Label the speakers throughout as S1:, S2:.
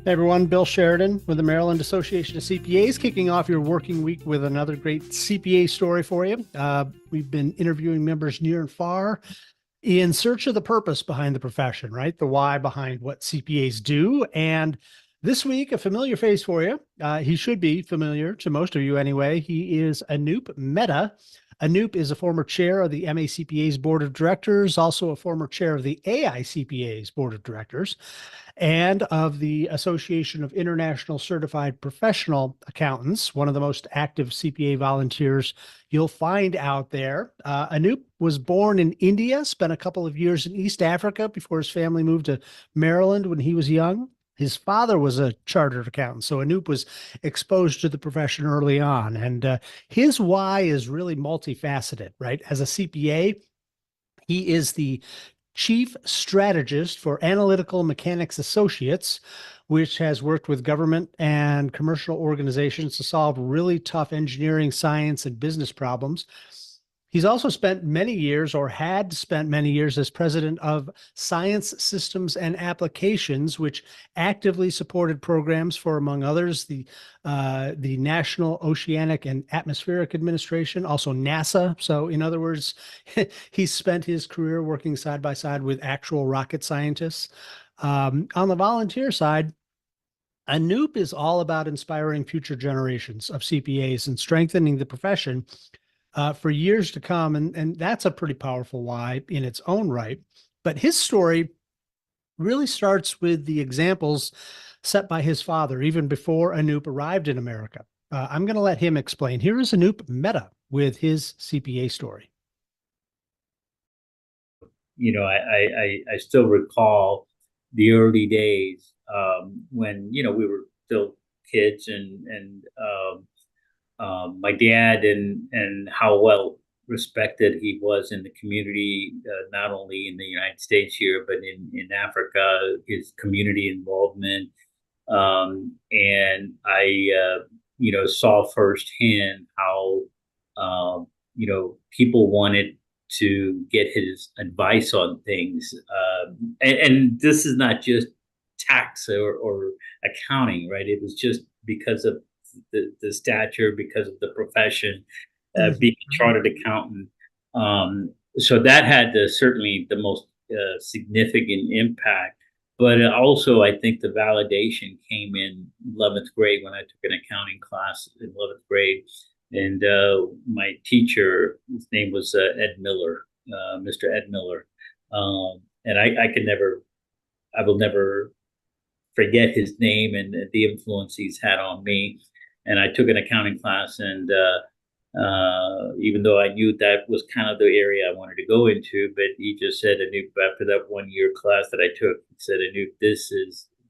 S1: Hey everyone, Bill Sheridan with the Maryland Association of CPAs, kicking off your working week with another great CPA story for you. We've been interviewing members near and far in search of the purpose behind the profession, right? The why behind what CPAs do. And this week, a familiar face for you. He should be familiar to most of you anyway. He is Anoop Mehta. Anoop is a former chair of the MACPA's board of directors, also a former chair of the AICPA's board of directors, and of the Association of International Certified Professional Accountants, one of the most active CPA volunteers you'll find out there. Anoop was born in India, spent a couple of years in East Africa before his family moved to Maryland when he was young. His father was a chartered accountant, so Anoop was exposed to the profession early on. And his why is really multifaceted, right? As a CPA, he is the chief strategist for Analytical Mechanics Associates, which has worked with government and commercial organizations to solve really tough engineering, science, and business problems. He's also spent many years, or had spent many years, as president of Science Systems and Applications, which actively supported programs for, among others, the National Oceanic and Atmospheric Administration, also NASA. So, in other words, he spent his career working side by side with actual rocket scientists. On the volunteer side, Anoop is all about inspiring future generations of CPAs and strengthening the profession for years to come. And that's a pretty powerful why in its own right. But his story really starts with the examples set by his father, even before Anoop arrived in America. I'm going to let him explain. Here is Anoop Mehta with his CPA story.
S2: I still recall the early days when we were still kids, and my dad and how well respected he was in the community, not only in the United States here, but in Africa, his community involvement. And I, saw firsthand how, people wanted to get his advice on things. And this is not just tax or accounting, right? It was just because of the stature, because of the profession, being a
S1: Mhm.
S2: chartered accountant. So that had certainly the most significant impact. But also, I think the validation came in 11th grade when I took an accounting class in 11th grade. And my teacher, his name was Ed Miller, Mr. Ed Miller. And I will never forget his name and the influence he's had on me. And I took an accounting class, and even though I knew that was kind of the area I wanted to go into, but he just said, Anoop, after that 1 year class that I took, he said, Anoop,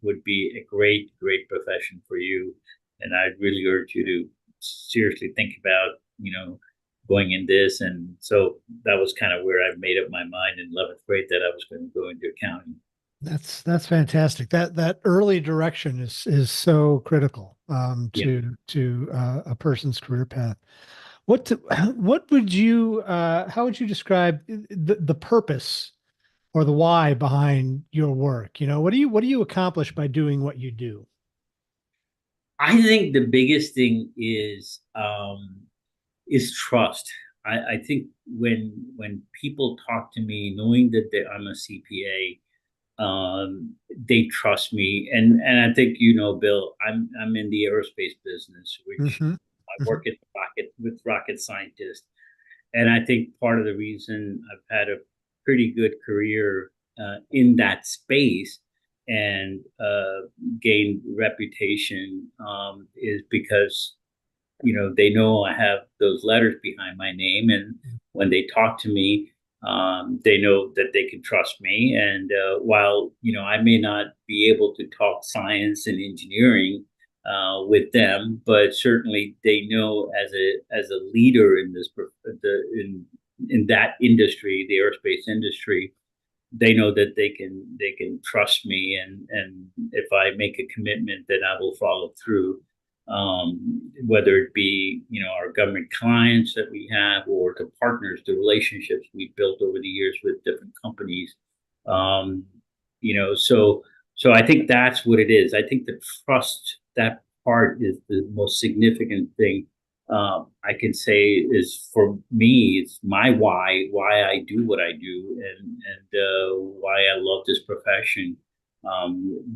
S2: would be a great profession for you. And I'd really urge you to seriously think about, going in this. And so that was kind of where I made up my mind in 11th grade that I was going to go into accounting.
S1: That's fantastic. That early direction is so critical
S2: Yeah.
S1: to a person's career path. What to, what would you how would you describe the purpose or the why behind your work? You know, what do you accomplish by doing what you do?
S2: I think the biggest thing is trust. I think when people talk to me, knowing that I'm a CPA, they trust me, and I think Bill, I'm in the aerospace business, which
S1: Hmm.
S2: I
S1: Hmm.
S2: work at rocket scientists, and I think part of the reason I've had a pretty good career in that space and gained reputation is because they know I have those letters behind my name, and when they talk to me, they know that they can trust me. And while I may not be able to talk science and engineering with them, but certainly they know as a leader in in that industry, the aerospace industry, they know that they can trust me, and if I make a commitment, then I will follow through. Whether it be our government clients that we have, or the partners, the relationships we built over the years with different companies. um, so So I think that's what it is. I think the trust, that part is the most significant thing. I can say is for me, it's my why I do what I do, and why I love this profession.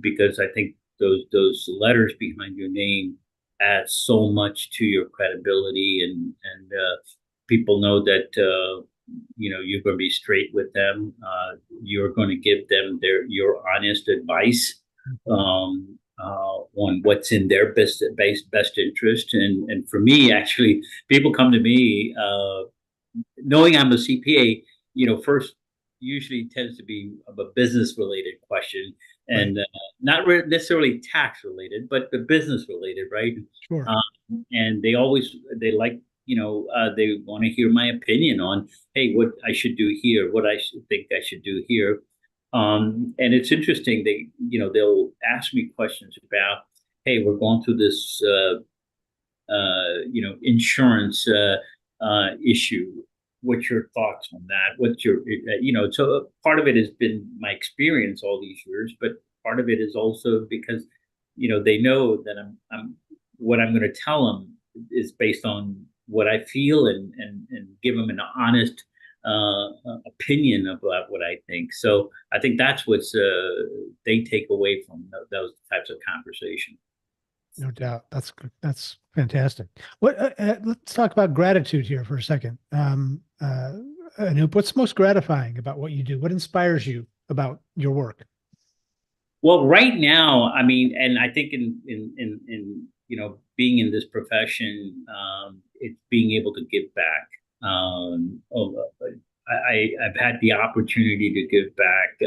S2: Because I think those letters behind your name add so much to your credibility, and people know that you're going to be straight with them. You're going to give them your honest advice on what's in their best interest. And for me, actually, people come to me knowing I'm a CPA. First usually tends to be of a business related question,
S1: Right.
S2: and not necessarily tax related, but the business related, right?
S1: Sure.
S2: And they like they want to hear my opinion on, hey, what I should do here, what I should think I should do here. And it's interesting, they'll ask me questions about, hey, we're going through this insurance issue. What's your thoughts on that? What's your so part of it has been my experience all these years, but part of it is also because they know that I'm what I'm going to tell them is based on what I feel, and give them an honest opinion about what I think. So I think that's what's they take away from those types of conversation.
S1: No doubt. That's good. That's fantastic. Let's talk about gratitude here for a second. Anoop, what's most gratifying about what you do? What inspires you about your work?
S2: Well, right now, I mean, and I think in being in this profession, it's being able to give back. I've had the opportunity to give back,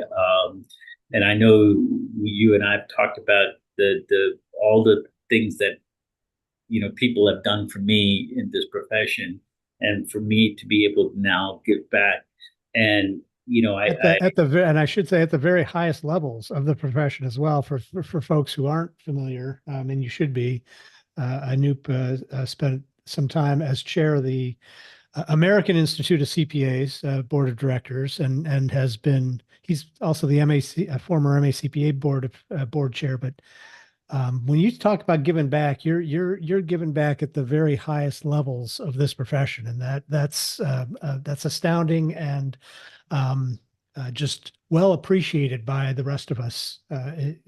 S2: and I know you and I've talked about the all the things that people have done for me in this profession, and for me to be able to now give back. And
S1: And I should say at the very highest levels of the profession as well, for folks who aren't familiar, and you should be. Anoop spent some time as chair of the American Institute of CPAs board of directors, and he's also the MAC former MACPA board chair. But when you talk about giving back, you're giving back at the very highest levels of this profession, and that's astounding, and um, just well appreciated by the rest of us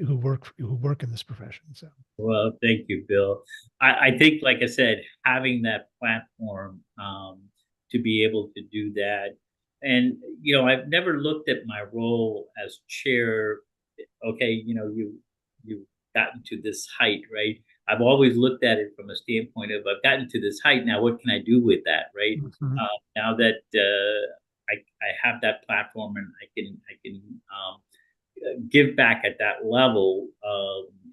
S1: who work in this profession. So
S2: Well, thank you, Bill. I think, like I said, having that platform to be able to do that, and I've never looked at my role as chair. Okay, you've gotten to this height, right? I've always looked at it from a standpoint of, I've gotten to this height. Now, what can I do with that, right?
S1: mhm.
S2: Now that I have that platform, and I can give back at that level,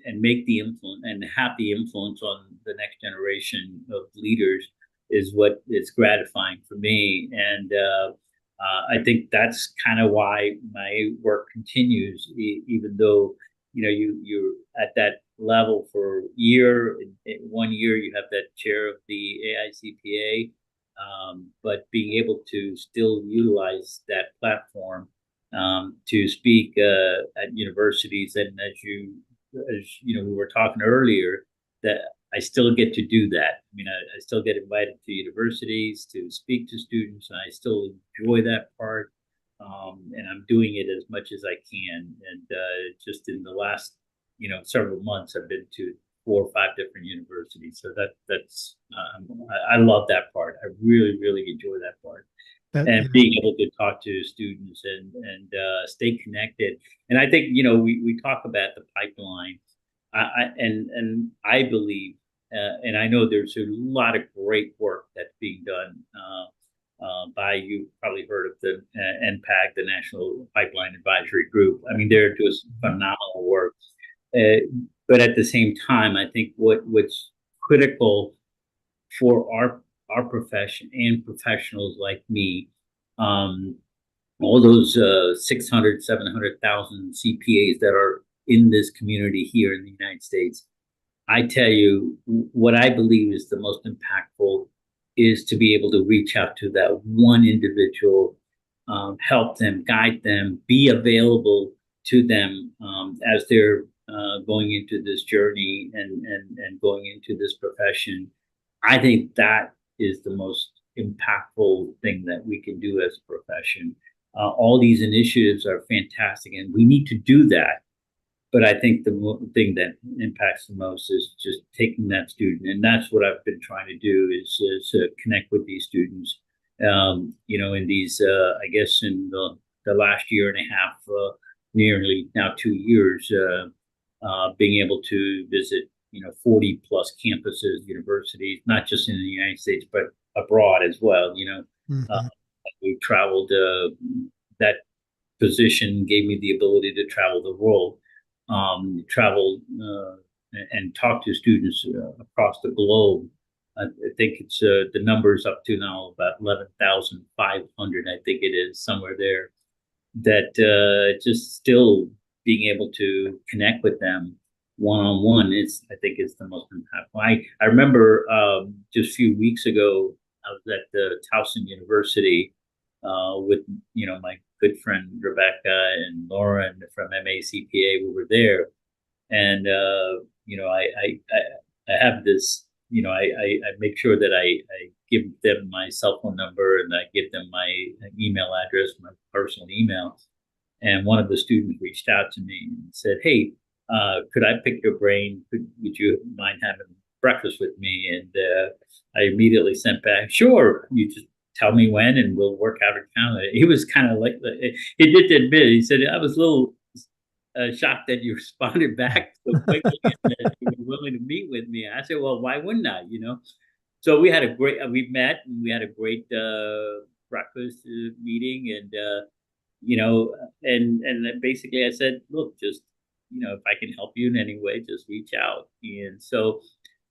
S2: and make the influence and have the influence on the next generation of leaders, is what is gratifying for me. And I think that's kind of why my work continues, even though you're at that level for in 1 year. You have that chair of the AICPA, but being able to still utilize that platform to speak at universities, and as we were talking earlier, that I still get to do that. I mean, I still get invited to universities to speak to students, and I still enjoy that part. And I'm doing it as much as I can. And just in the last, several months, I've been to 4 or 5 different universities. So that's I love that part. I really, really enjoy that part,
S1: that
S2: and being able to talk to students and stay connected. And I think we talk about the pipeline, and I believe, and I know there's a lot of great work that's being done by, you probably heard of the NPAG, the National Pipeline Advisory Group. I mean, they're doing phenomenal work. Uh, but at the same time, I think what's critical for our profession and professionals like me, um, all those 600, 700,000 CPAs that are in this community here in the United States. I tell you, what I believe is the most impactful is to be able to reach out to that one individual, help them, guide them, be available to them as they're going into this journey and going into this profession. I think that is the most impactful thing that we can do as a profession. All these initiatives are fantastic, and we need to do that. But I think the thing that impacts the most is just taking that student, and that's what I've been trying to do is connect with these students. In these, I guess, in the last year and a half, nearly now 2 years, being able to visit, 40 plus campuses, universities, not just in the United States, but abroad as well. Uh,
S1: Hmm.
S2: we traveled. That position gave me the ability to travel the world, travel and talk to students across the globe. I think it's the numbers up to now about 11,500. I think it is somewhere there. That just still being able to connect with them one on one is, I think, is the most impactful. I remember just a few weeks ago I was at the Towson University with my good friend Rebecca and Lauren from MACPA. We were there, and I have this. I make sure that I give them my cell phone number and I give them my email address, my personal email. And one of the students reached out to me and said, "Hey, could I pick your brain? Would you mind having breakfast with me?" And I immediately sent back, "Sure, you just tell me when and we'll work out a calendar." He was kind of like, he did admit, he said, "I was a little shocked that you responded back so quickly and that you were willing to meet with me." I said, "Well, why wouldn't I? So we had a great, we met and we had a great breakfast meeting, and and basically I said, look, just if I can help you in any way, just reach out. And so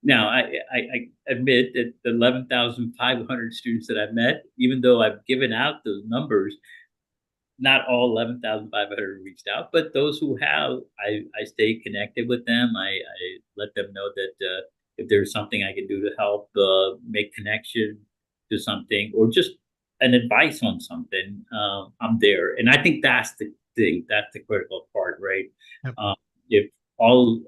S2: now I admit that the 11,500 students that I've met, even though I've given out those numbers, not all 11,500 reached out, but those who have, I stay connected with them. I let them know that if there's something I can do to help make connection to something or just an advice on something, I'm there. And I think that's the thing, that's the critical part, right?
S1: Yep.
S2: If all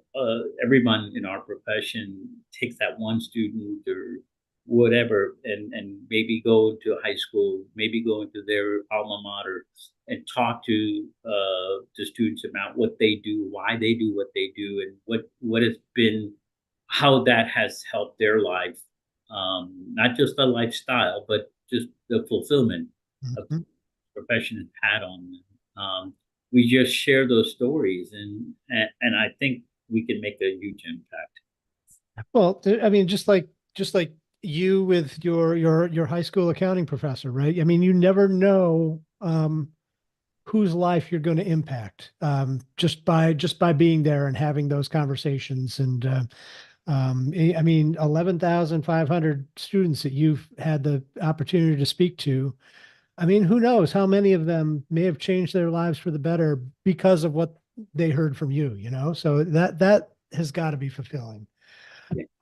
S2: everyone in our profession takes that one student or whatever and maybe go into high school, maybe go into their alma mater and talk to the students about what they do, why they do what they do, and what has been, how that has helped their life, not just the lifestyle, but just the fulfillment of
S1: Hmm.
S2: the profession has had on them. We just share those stories, and I think we can make a huge impact.
S1: Well, I mean, just like you with your high school accounting professor, right? I mean, you never know whose life you're going to impact just by being there and having those conversations. And I mean, 11,500 students that you've had the opportunity to speak to. I mean, who knows how many of them may have changed their lives for the better because of what they heard from you, So that has got to be fulfilling.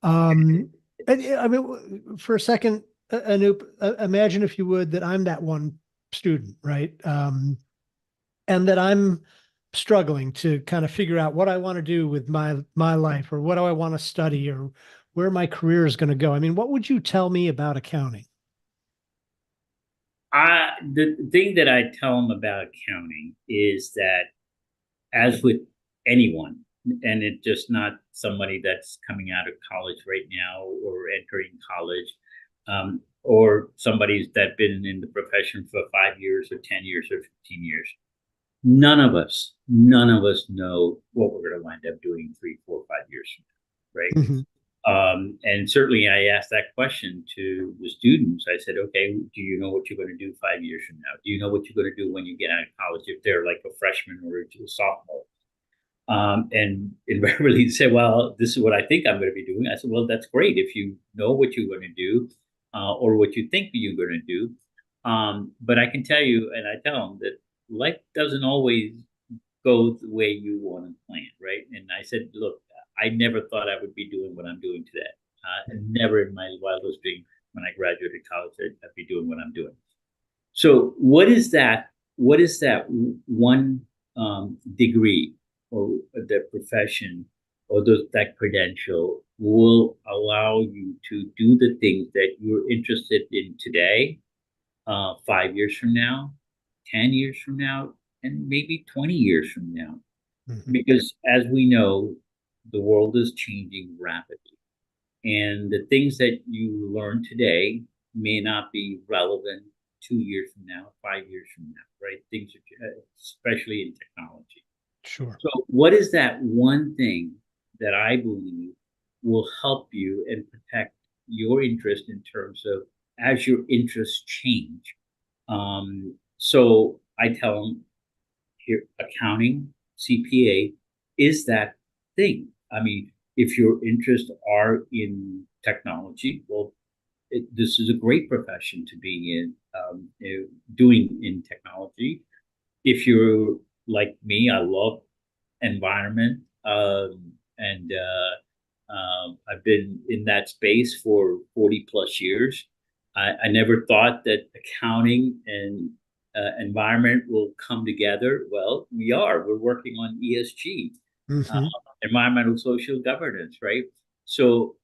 S1: Um, I mean, for a second, Anoop, imagine if you would that I'm that one student, right? And that I'm struggling to kind of figure out what I want to do with my life, or what do I want to study, or where my career is going to go. I mean, what would you tell me about accounting?
S2: The thing that I tell them about accounting is that, as with anyone, and it's just not somebody that's coming out of college right now or entering college, or somebody's that been in the profession for 5 years or 10 years or 15 years. None of us know what we're going to wind up doing 3, 4, 5 years from now, right?
S1: Mhm.
S2: And certainly I asked that question to the students. I said, okay, do you know what you're going to do 5 years from now? Do you know what you're going to do when you get out of college, if they're like a freshman or a sophomore? And invariably they say, well, this is what I think I'm going to be doing. I said, well, that's great if you know what you're going to do or what you think you're going to do. But I can tell you, and I tell them that life doesn't always go the way you want to plan, right? And I said, look, I never thought I would be doing what I'm doing today. And never in my wildest dream when I graduated college I'd be doing what I'm doing. So what is that? What is that one degree or the profession or that credential will allow you to do the things that you're interested in today, 5 years from now, 10 years from now, and maybe 20 years from now.
S1: Mhm.
S2: Because as we know, the world is changing rapidly. And the things that you learn today may not be relevant 2 years from now, 5 years from now, right? Things are, especially in technology.
S1: Sure.
S2: So, what is that one thing that I believe will help you and protect your interest in terms of as your interests change? So I tell them here, accounting, CPA is that thing. I mean, if your interests are in technology, well, this is a great profession to be in, doing in technology. If you're like me, I love environment, and I've been in that space for 40 plus years. I never thought that accounting and environment will come together. Well, we are. We're working on ESG, uh,
S1: Hmm.
S2: environmental social governance, right? So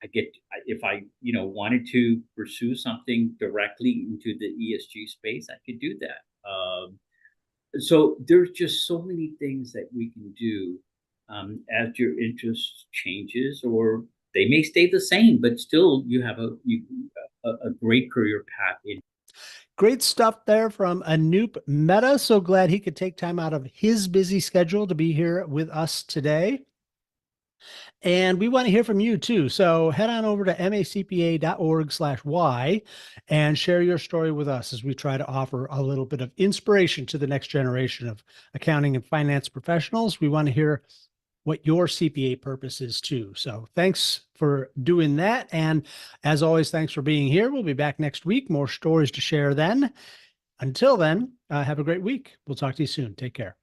S2: I get if I wanted to pursue something directly into the ESG space, I could do that. So there's just so many things that we can do as your interest changes, or they may stay the same, but still you have a great career path in.
S1: Great stuff there from Anoop Mehta. So glad he could take time out of his busy schedule to be here with us today. And we want to hear from you too. So head on over to macpa.org/y and share your story with us as we try to offer a little bit of inspiration to the next generation of accounting and finance professionals. We want to hear what your CPA purpose is too. So thanks for doing that. And as always, thanks for being here. We'll be back next week. More stories to share then. Until then, have a great week. We'll talk to you soon. Take care.